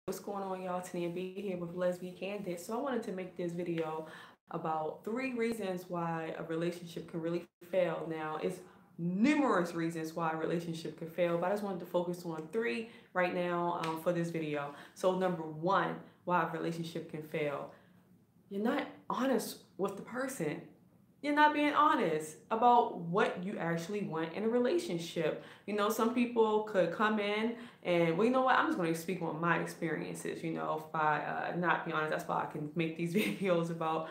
What's going on, y'all? Tania B here with Lesbian Candid. So I wanted to make this video about 3 reasons why a relationship can really fail. Now, it's numerous reasons why a relationship can fail, but I just wanted to focus on three right now for this video. So number one, why a relationship can fail. You're not honest with the person. You're not being honest about what you actually want in a relationship. Some people could come in and, well, you know what? I'm just going to speak on my experiences, by not being honest. That's why I can make these videos about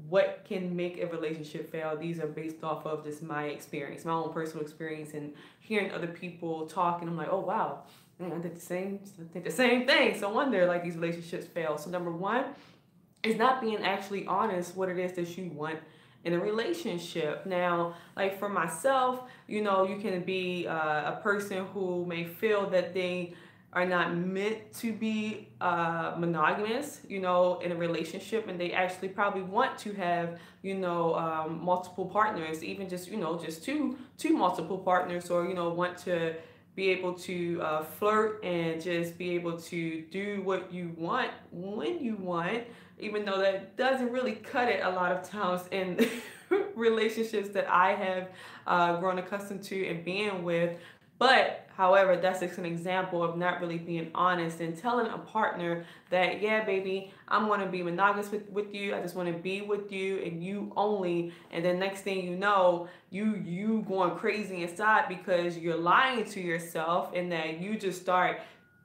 what can make a relationship fail. These are based off of just my experience, my own personal experience, and hearing other people talk. And I'm like, oh, wow, man, I did the same thing. So I wonder, like, these relationships fail. So number one, is not being actually honest what it is that you want in a relationship. Now, like for myself, you can be a person who may feel that they are not meant to be monogamous, in a relationship, and they actually probably want to have, multiple partners, even just, just two multiple partners, or want to be able to flirt and just be able to do what you want when you want, even though that doesn't really cut it a lot of times in relationships that I have grown accustomed to and being with. But however, that's just an example of not really being honest and telling a partner that, yeah, baby, I'm going to be monogamous with you. I just want to be with you and you only. And then next thing you know, you going crazy inside because you're lying to yourself, and that you just start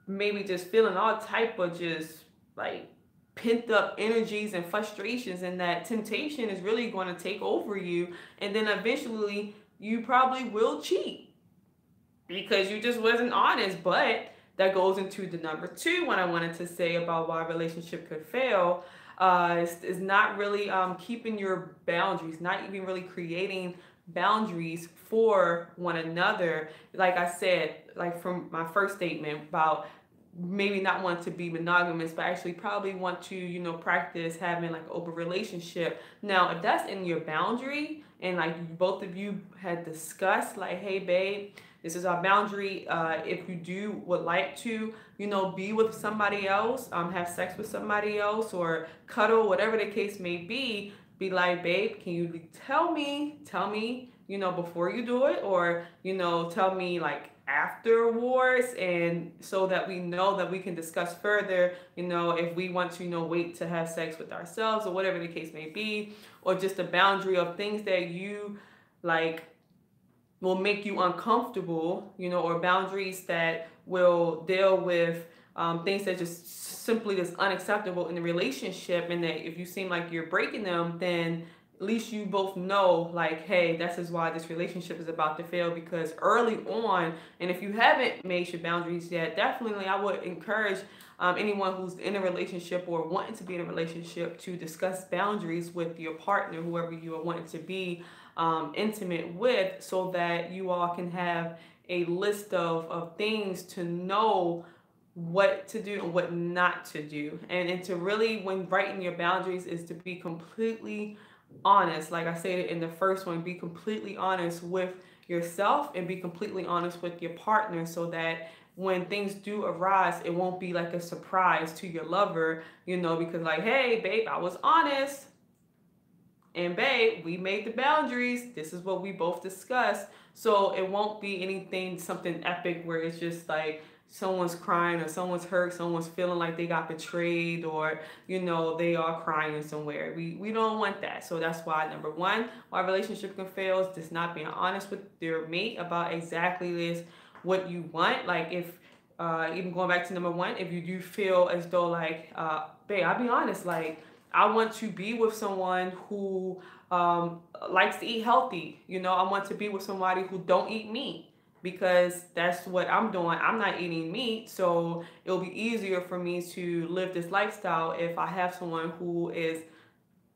maybe just feeling all type of just like pent up energies and frustrations, and that temptation is really going to take over you, and then eventually you probably will cheat because you just wasn't honest. But that goes into the number two, what I wanted to say about why a relationship could fail. Is not really keeping your boundaries, not even really creating boundaries for one another. Like I said, like from my first statement about maybe not want to be monogamous, but actually probably want to, practice having like an open relationship. Now, if that's in your boundary and like both of you had discussed, like, hey, babe, this is our boundary. If you would like to, be with somebody else, have sex with somebody else, or cuddle, whatever the case may be like, babe, can you tell me, before you do it, or, tell me like afterwards, and so that we know that we can discuss further, if we want to, wait to have sex with ourselves, or whatever the case may be, or just a boundary of things that you like will make you uncomfortable, or boundaries that will deal with things that just simply is unacceptable in the relationship, and that if you seem like you're breaking them, then at least you both know, like, hey, this is why this relationship is about to fail. Because early on, and if you haven't made your boundaries yet, definitely I would encourage anyone who's in a relationship or wanting to be in a relationship to discuss boundaries with your partner, whoever you are wanting to be intimate with, so that you all can have a list of things to know what to do and what not to do. And to really, when writing your boundaries, is to be completely honest. Like I said in the first one, be completely honest with yourself and be completely honest with your partner, so that when things do arise, it won't be like a surprise to your lover, because like, hey, babe, I was honest. And babe, we made the boundaries. This is what we both discussed. So it won't be anything, something epic where it's just like someone's crying or someone's hurt, someone's feeling like they got betrayed, or, they are crying somewhere. We don't want that. So that's why, number one, why relationship can fail is just not being honest with their mate about exactly this, what you want. Like if, even going back to number one, if you do feel as though like, babe, I'll be honest, like, I want to be with someone who likes to eat healthy. I want to be with somebody who don't eat meat, because that's what I'm doing. I'm not eating meat, so it'll be easier for me to live this lifestyle if I have someone who is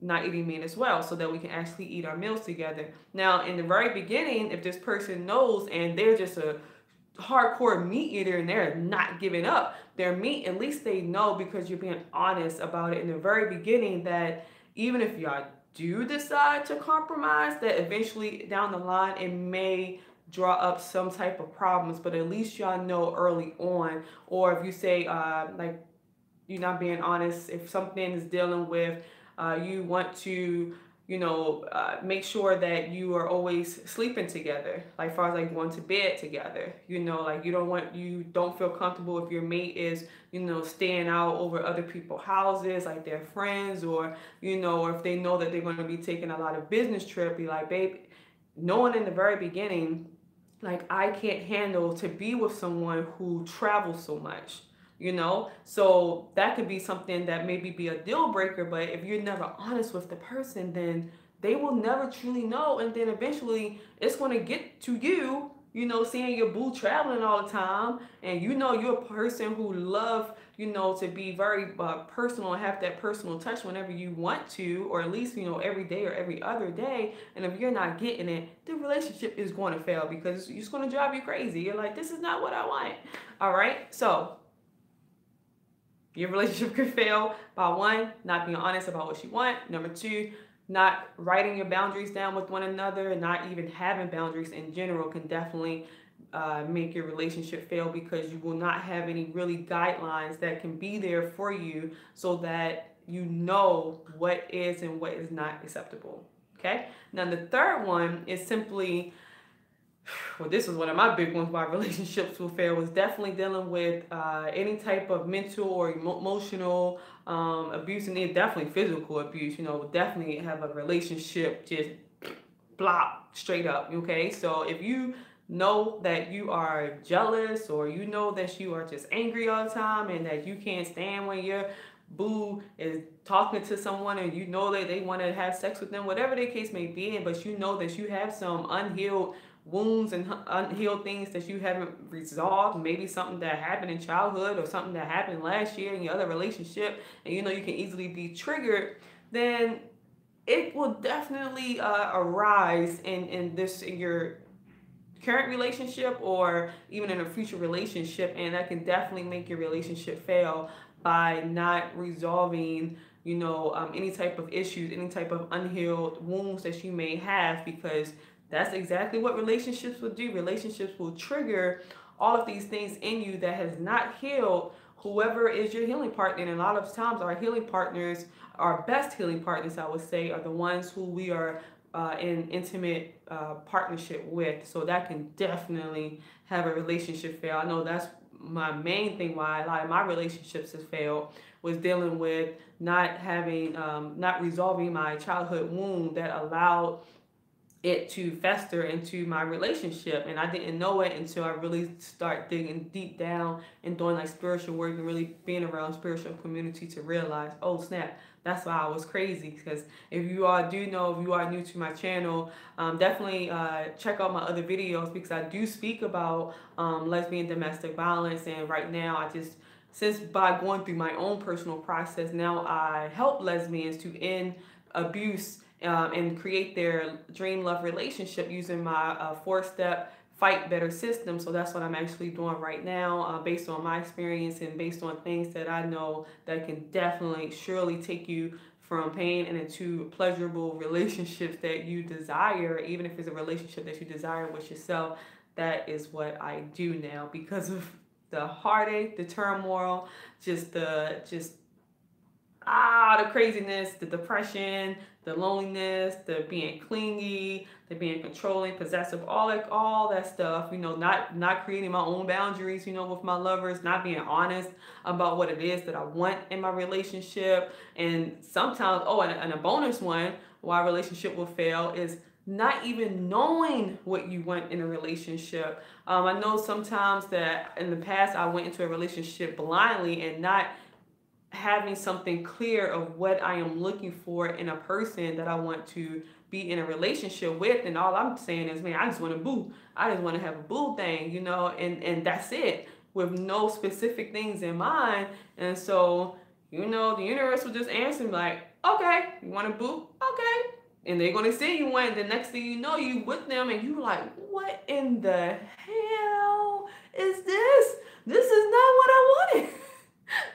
not eating meat as well, so that we can actually eat our meals together. Now, in the very beginning, if this person knows and they're just a hardcore meat eater and they're not giving up their meat, at least they know, because you're being honest about it in the very beginning, that even if y'all do decide to compromise, that eventually down the line it may draw up some type of problems, but at least y'all know early on. Or if you say like you're not being honest, if something is dealing with, you want to, make sure that you are always sleeping together, like far as like going to bed together, like you don't feel comfortable if your mate is, staying out over other people's houses, like their friends, or, or if they know that they're going to be taking a lot of business trip, be like, babe, knowing in the very beginning, like I can't handle to be with someone who travels so much, so that could be something that maybe be a deal breaker. But if you're never honest with the person, then they will never truly know, and then eventually it's going to get to you, seeing your boo traveling all the time, and you're a person who love, to be very personal and have that personal touch whenever you want to, or at least, every day or every other day. And if you're not getting it, the relationship is going to fail, because it's going to drive you crazy. You're like, this is not what I want. All right. So your relationship could fail by, one, not being honest about what you want. Number two, not writing your boundaries down with one another, and not even having boundaries in general can definitely make your relationship fail, because you will not have any really guidelines that can be there for you, so that you know what is and what is not acceptable. Okay. Now the third one is simply, well, this was one of my big ones why relationships will fail, was definitely dealing with any type of mental or emotional abuse, and then definitely physical abuse. Definitely have a relationship just blop straight up. Okay. So if you know that you are jealous, or that you are just angry all the time, and that you can't stand when your boo is talking to someone, and that they want to have sex with them, whatever the case may be, but that you have some unhealed wounds and unhealed things that you haven't resolved, maybe something that happened in childhood or something that happened last year in your other relationship, and you can easily be triggered, then it will definitely arise in your current relationship, or even in a future relationship, and that can definitely make your relationship fail by not resolving any type of issues, any type of unhealed wounds that you may have, because that's exactly what relationships will do. Relationships will trigger all of these things in you that has not healed whoever is your healing partner. And a lot of times our healing partners, our best healing partners, I would say, are the ones who we are in intimate partnership with. So that can definitely have a relationship fail. I know that's my main thing why a lot of my relationships have failed, was dealing with not resolving my childhood wound that allowed it to fester into my relationship. And I didn't know it until I really start digging deep down and doing like spiritual work, and really being around spiritual community, to realize, oh snap, that's why I was crazy. Because if you all do know, if you are new to my channel, definitely check out my other videos, because I do speak about lesbian domestic violence. And right now since by going through my own personal process, now I help lesbians to end abuse and create their dream love relationship using my 4-step fight better system. So that's what I'm actually doing right now, based on my experience and based on things that I know that can definitely surely take you from pain and into pleasurable relationships that you desire, even if it's a relationship that you desire with yourself. That is what I do now, because of the heartache, the turmoil, the craziness, the depression, the loneliness, the being clingy, the being controlling, possessive, all that stuff, not creating my own boundaries, with my lovers, not being honest about what it is that I want in my relationship. And sometimes, and a bonus one, why a relationship will fail, is not even knowing what you want in a relationship. I know sometimes that in the past I went into a relationship blindly and not having something clear of what I am looking for in a person that I want to be in a relationship with. And all I'm saying is, man, I just want to boo. I just want to have a boo thing, and that's it, with no specific things in mind. And so, the universe will just answer me like, okay, you want to boo? Okay. And they're going to send you one. The next thing you know, you with them, and you like, what in the hell is this? This is not what I wanted.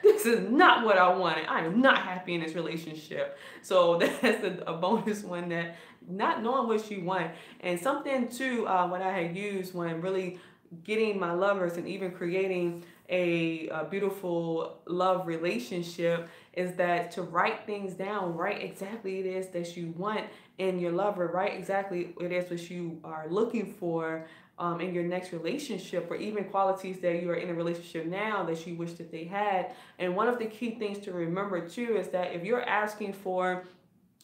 This is not what I wanted. I am not happy in this relationship. So that's a bonus one, that not knowing what you want. And something too, what I had used when really getting my lovers and even creating a beautiful love relationship is that to write things down, write exactly it is that you want in your lover, write exactly it is what you are looking for in your next relationship, or even qualities that you are in a relationship now that you wish that they had. And one of the key things to remember too is that if you're asking for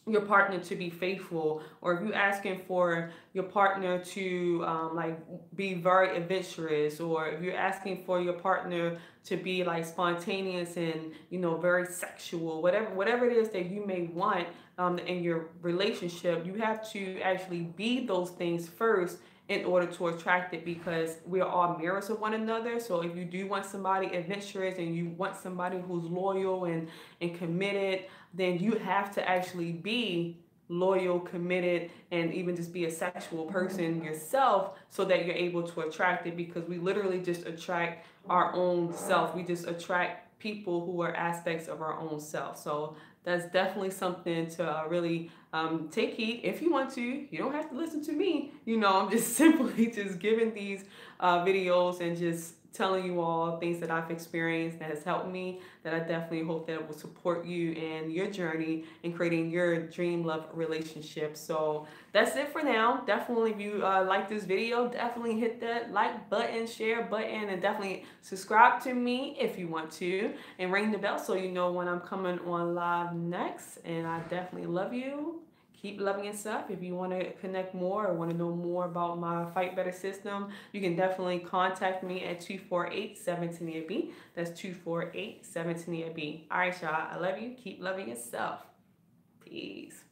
your partner to be faithful, or if you're asking for your partner to like be very adventurous, or if you're asking for your partner to be like spontaneous and very sexual, whatever it is that you may want in your relationship, you have to actually be those things first in order to attract it, because we are all mirrors of one another. So if you do want somebody adventurous and you want somebody who's loyal and committed, then you have to actually be loyal, committed, and even just be a sexual person yourself, so that you're able to attract it, because we literally just attract our own self. We just attract people who are aspects of our own self. So that's definitely something to really take heed if you want to. You don't have to listen to me. I'm just simply just giving these videos and just telling you all things that I've experienced that has helped me, that I definitely hope that it will support you in your journey in creating your dream love relationship. So that's it for now. Definitely, if you like this video, definitely hit that like button, share button, and definitely subscribe to me if you want to, and ring the bell so you know when I'm coming on live next. And I definitely love you. Keep loving yourself. If you want to connect more or want to know more about my Fight Better system, you can definitely contact me at 248-7 That's 248-7 All right, y'all. I love you. Keep loving yourself. Peace.